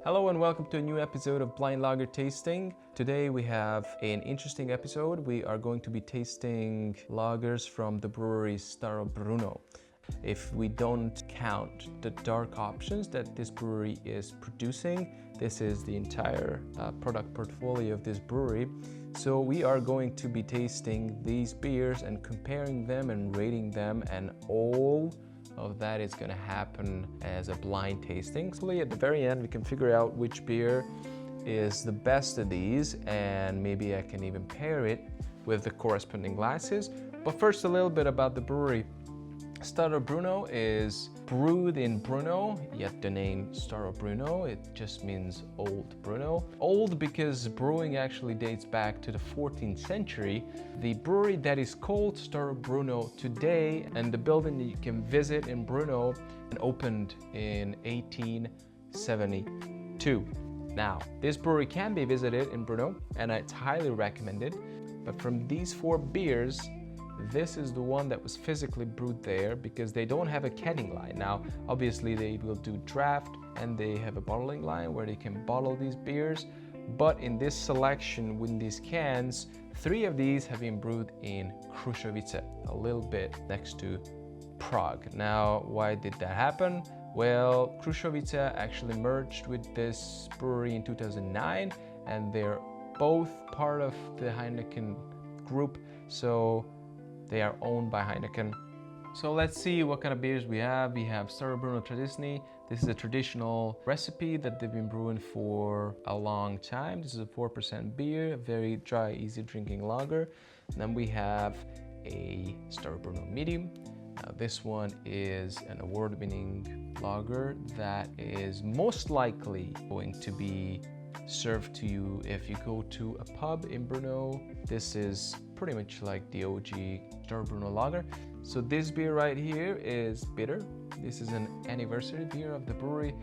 Hello and welcome to a new episode of Blind Lager Tasting. Today we have an interesting episode. We are going to be tasting lagers from the brewery Starobrno. If we don't count the dark options that this brewery is producing, this is the entire product portfolio of this brewery. So we are going to be tasting these beers and comparing them and rating them, and all of that is going to happen as a blind tasting. So at the very end we can figure out which beer is the best of these, and maybe I can even pair it with the corresponding glasses. But first, a little bit about the brewery. Starobrno is brewed in Brno, yet the name Starobrno, it just means old Brno. Old because brewing actually dates back to the 14th century. The brewery that is called Starobrno today, and the building that you can visit in Brno, opened in 1872. Now, this brewery can be visited in Brno, and it's highly recommended. But from these four beers, this is the one that was physically brewed there, because they don't have a canning line. Now, obviously they will do draft and they have a bottling line where they can bottle these beers. But in this selection, with these cans, 3 of these have been brewed in Krušovice, a little bit next to Prague. Now, why did that happen? Well, Krušovice actually merged with this brewery in 2009, and they're both part of the Heineken group. So they are owned by Heineken. So let's see what kind of beers we have. We have Starobrno Tradicni. This is a traditional recipe that they've been brewing for a long time. This is a 4% beer, a very dry, easy drinking lager. And then we have a Starobrno Medium. This one is an award-winning lager that is most likely going to be served to you if you go to a pub in Brno. This is pretty much like the OG Starobrno lager. So this beer right here is bitter. This is an anniversary beer of the brewery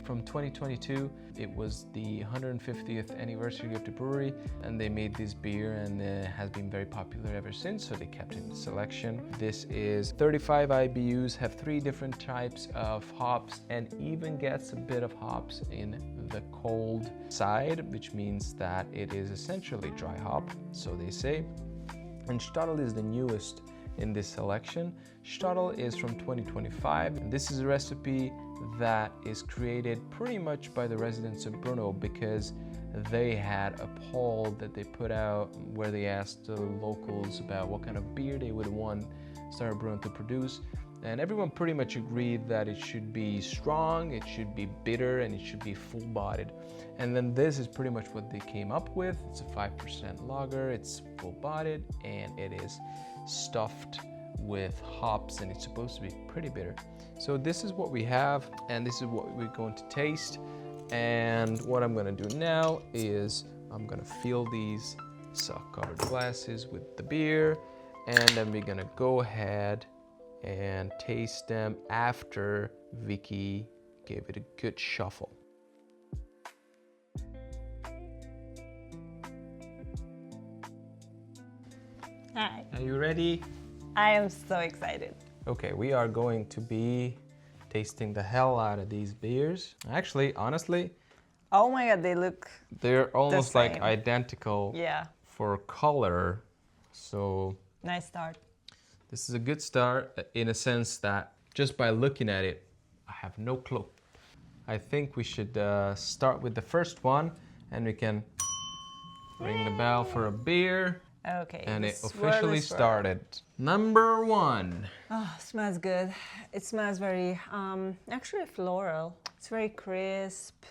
from 2022. It was the 150th anniversary of the brewery, and they made this beer, and it has been very popular ever since, so they kept it in the selection. This is 35 IBUs, have 3 different types of hops, and even gets a bit of hops in the cold side, which means that it is essentially dry hop, so they say. And Statl is the newest in this selection. Statl is from 2025, and this is a recipe that is created pretty much by the residents of Brno, because they had a poll that they put out where they asked the locals about what kind of beer they would want Starobrno to produce, and everyone pretty much agreed that it should be strong, it should be bitter, and it should be full-bodied. And then this is pretty much what they came up with. It's a 5% lager, it's full-bodied, and it is stuffed with hops, and it's supposed to be pretty bitter. So this is what we have, and this is what we're going to taste. And what I'm going to do now is I'm going to fill these sock-covered glasses with the beer, and then we're going to go ahead and taste them after Vicky gave it a good shuffle. Hi. Are you ready? I am so excited. Okay, we are going to be tasting the hell out of these beers. Actually, honestly, Oh my god, they're almost like same. identical for color. So Nice start. this is a good start in a sense that just by looking at it, I have no clue. I think we should start with the first one, and we can ring the bell for a beer. Okay. And it swirl, officially swirl. started. Number 1. Oh, smells good. It smells very, actually floral. It's very crisp.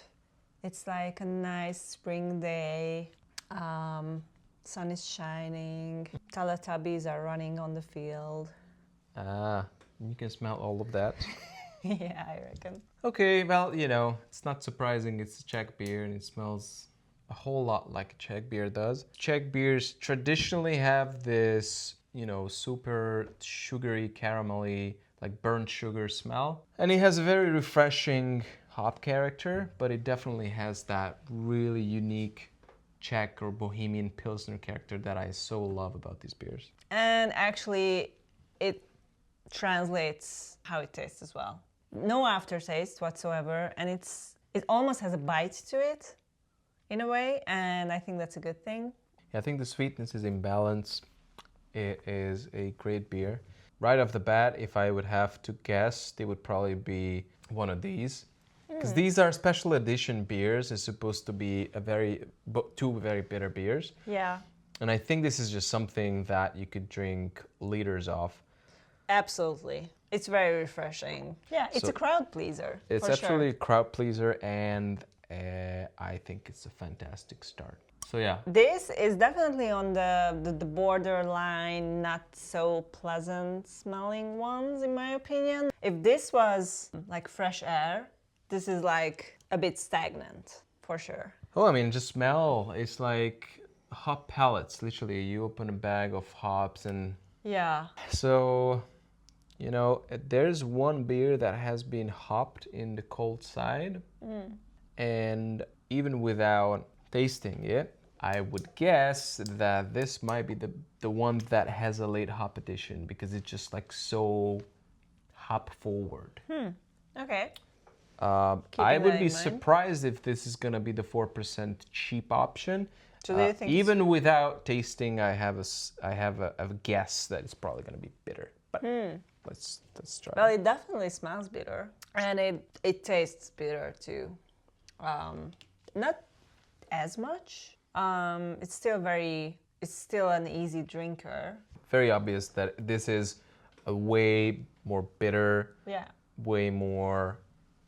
It's like a nice spring day. Sun is shining. Teletubbies are running on the field. Ah, you can smell all of that. Yeah, I reckon. Okay, well, you know, it's not surprising. It's a Czech beer, and it smells a whole lot like a Czech beer does. Czech beers traditionally have this, you know, super sugary, caramelly, like burnt sugar smell. And it has a very refreshing hop character, but it definitely has that really unique Czech or Bohemian Pilsner character that I so love about these beers. And actually, it translates how it tastes as well. No aftertaste whatsoever, and it's it almost has a bite to it in a way, and I think that's a good thing. I think the sweetness is in balance. It is a great beer. Right off the bat, if I would have to guess, it would probably be one of these. Because these are special edition beers. It's supposed to be two very bitter beers. Yeah. And I think this is just something that you could drink liters of. Absolutely. It's very refreshing. Yeah, it's So a crowd pleaser. It's for absolutely sure. a crowd pleaser, and I think it's a fantastic start. So yeah. This is definitely on the borderline, not so pleasant smelling ones, in my opinion. If this was like fresh air, this is like a bit stagnant, for sure. Oh, I mean, just smell. It's like hop pellets, literally. You open a bag of hops and... Yeah. So, you know, there's one beer that has been hopped in the cold side. And even without tasting it, I would guess that this might be the one that has a late hop addition, because it's just like so hop forward. Okay. I would that be in mind. surprised if this is going to be the 4% cheap option. So do you think Even without tasting, I have a guess that it's probably going to be bitter. But let's try. Well, it definitely smells bitter, and it tastes bitter too. Not as much. It's still an easy drinker. Very obvious that this is a way more bitter, Yeah. way more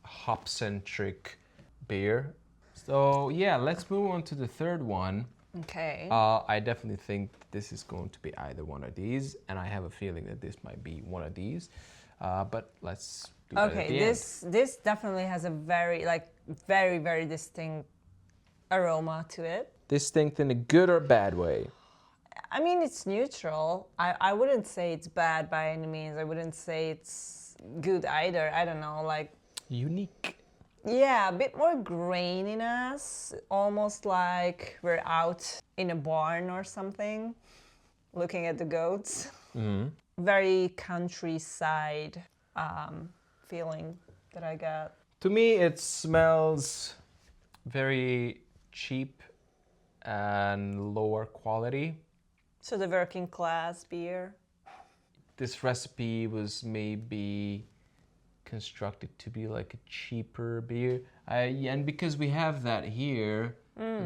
hop-centric beer. So yeah, let's move on to the third one. Okay. I definitely think this is going to be either one of these, and I have a feeling that this might be one of these. But let's do that at Okay, the end. this definitely has a very, very distinct aroma to it. Distinct in a good or bad way? I mean, it's neutral. I wouldn't say it's bad by any means. I wouldn't say it's good either. I don't know, like, Unique. yeah, a bit more graininess, almost like we're out in a barn or something, looking at the goats. Very countryside feeling that I got. To me, it smells very cheap and lower quality. So the working class beer. This recipe was maybe constructed to be like a cheaper beer. And because we have that here,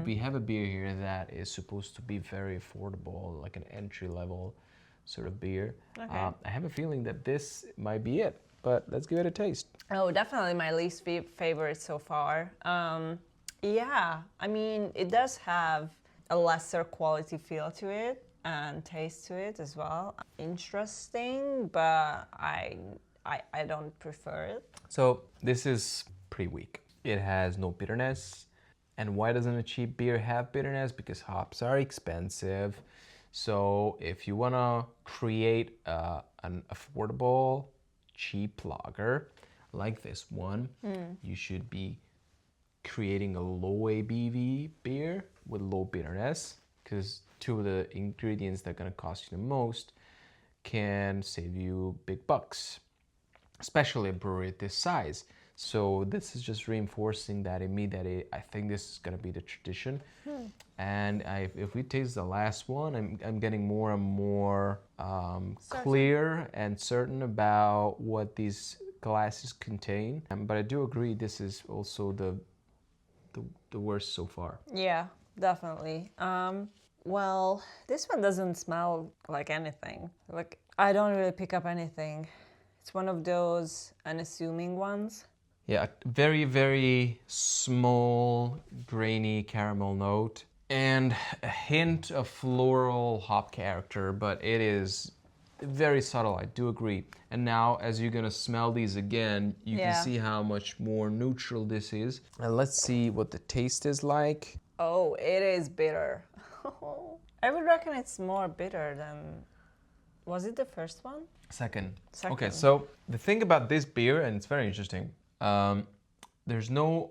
we have a beer here that is supposed to be very affordable, like an entry-level sort of beer. Okay. I have a feeling that this might be it, but let's give it a taste. Oh, definitely my least favorite so far. Yeah, I mean, it does have a lesser quality feel to it and taste to it as well. Interesting, but I don't prefer it. So this is pretty weak. It has no bitterness. And why doesn't a cheap beer have bitterness? Because hops are expensive. So if you want to create an affordable, cheap lager like this one, you should be creating a low ABV beer with low bitterness, because two of the ingredients that are going to cost you the most can save you big bucks, especially a brewery at this size. So this is just reinforcing that in me that I think this is going to be the tradition. And if we taste the last one, I'm getting more and more clear and certain about what these glasses contain. But I do agree this is also the worst so far. Yeah, definitely. Well, this one doesn't smell like anything. Like, I don't really pick up anything. It's one of those unassuming ones. Yeah, a very, very small, grainy caramel note and a hint of floral hop character, but it is very subtle, I do agree. And now, as you're gonna smell these again, you can see how much more neutral this is. And let's see what the taste is like. Oh, it is bitter. I would reckon it's more bitter than... Was it the first one? Second. Second. Okay, so the thing about this beer, and it's very interesting, there's no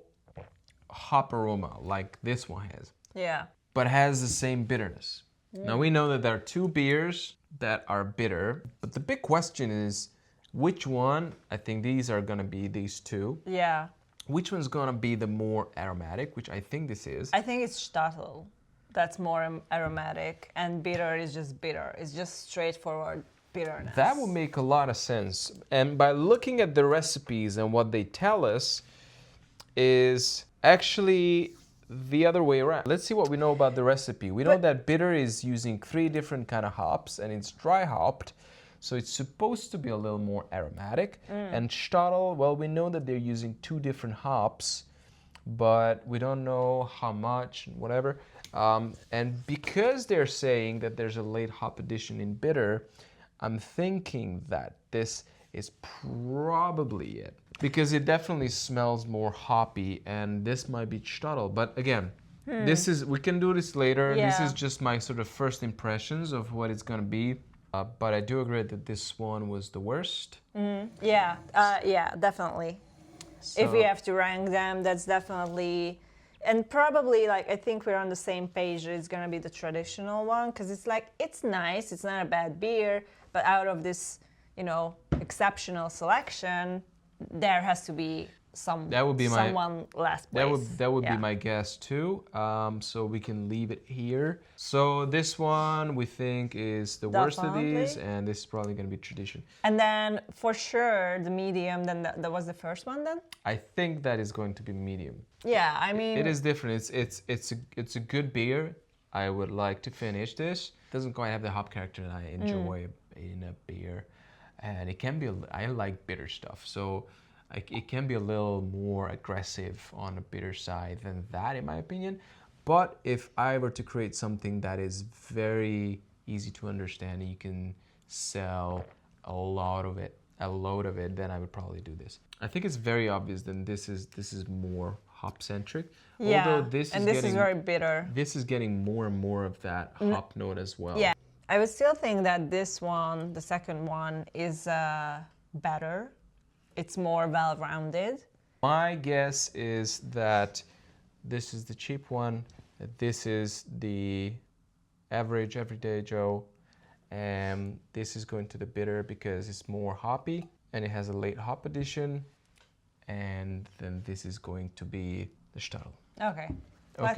hop aroma like this one has, Yeah. but has the same bitterness. Now we know that there are two beers that are bitter, but the big question is which one. I think these are gonna be these two. Yeah. which one's gonna be the more aromatic, which I think this is. I think it's Statl. That's more aromatic, and bitter is just bitter. It's just straightforward bitterness. That would make a lot of sense. And by looking at the recipes and what they tell us is actually the other way around. Let's see what we know about the recipe. We know that bitter is using 3 different kind of hops, and it's dry hopped, so it's supposed to be a little more aromatic. And Statl, well, we know that they're using 2 different hops, but we don't know how much and whatever. And because they're saying that there's a late hop addition in bitter, I'm thinking that this is probably it. Because it definitely smells more hoppy, and this might be Statl. But again, this is, we can do this later. Yeah. This is just my sort of first impressions of what it's gonna be. But I do agree that this one was the worst. Yeah, definitely. So, If we have to rank them, that's definitely, and probably like I think we're on the same page. It's gonna be the traditional one because it's like it's nice. It's not a bad beer, but out of this, you know, exceptional selection, there has to be someone last place. That would be my guess too. So we can leave it here. So this one we think is the worst of these, and this is probably going to be tradition. And then for sure the medium. Then that was the first one. Then I think that is going to be medium. yeah, I mean It is different. It's a good beer. I would like to finish this. It doesn't quite have the hop character that I enjoy in a beer, and it can be. I like bitter stuff, so. It can be a little more aggressive on the bitter side than that, in my opinion. But if I were to create something that is very easy to understand, and you can sell a load of it, then I would probably do this. I think it's very obvious that this is more hop centric. yeah, Although this is very bitter. This is getting more and more of that hop note as well. Yeah, I would still think that this one, the second one, is better. It's more well-rounded. My guess is that this is the cheap one, that this is the average everyday Joe, and this is going to the bitter because it's more hoppy and it has a late hop addition, and then this is going to be the Statl. Okay.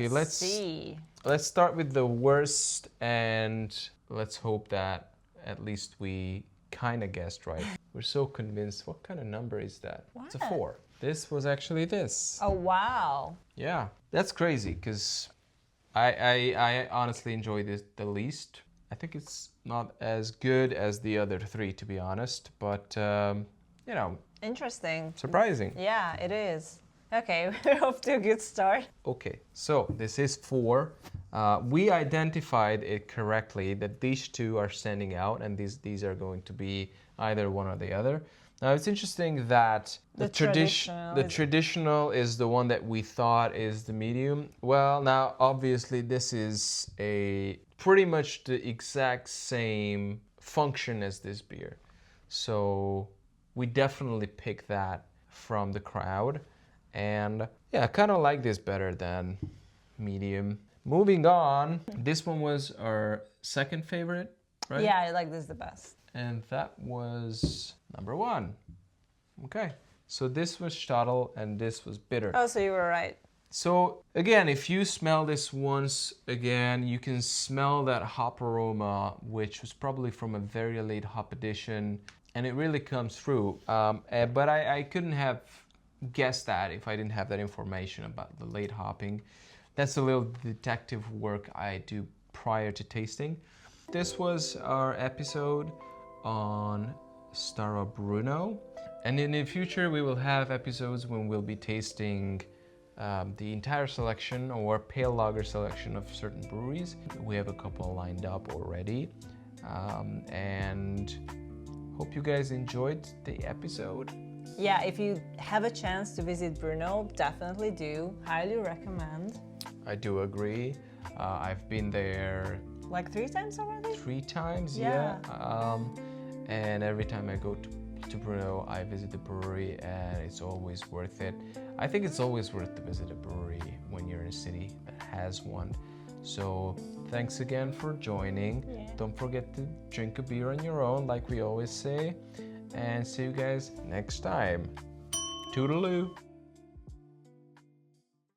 Let's see. Let's start with the worst, and let's hope that at least we kind of guessed right. We're so convinced. What kind of number is that? What? It's a 4. This was actually this. Oh, wow. Yeah, that's crazy because I honestly enjoy this the least. I think it's not as good as the other 3, to be honest, but you know. Interesting. Surprising. Yeah, it is. Okay, we're off to a good start. Okay, so this is 4. We identified it correctly that these 2 are standing out, and these are going to be either one or the other. Now it's interesting that the traditional is the one that we thought is the medium. Well, now obviously this is a pretty much the exact same function as this beer. So we definitely picked that from the crowd. And yeah, I kind of like this better than medium. Moving on, this one was our second favorite, right? Yeah, I like this the best. And that was number 1. Okay, so this was Statl and this was bitter. Oh, so you were right. So again, if you smell this once again, you can smell that hop aroma, which was probably from a very late hop addition, and it really comes through. But I couldn't have guessed that if I didn't have that information about the late hopping. That's a little detective work I do prior to tasting. This was our episode on Starobrno, and in the future we will have episodes when we'll be tasting the entire selection or pale lager selection of certain breweries. We have a couple lined up already, and hope you guys enjoyed the episode. Yeah, if you have a chance to visit Brno, definitely do. Highly recommend. I do agree. I've been there like 3 times already? 3 times, yeah. And every time I go to Brno, I visit the brewery, and it's always worth it. I think it's always worth to visit a brewery when you're in a city that has one. So thanks again for joining. Yeah. Don't forget to drink a beer on your own, like we always say. And see you guys next time. Toodaloo.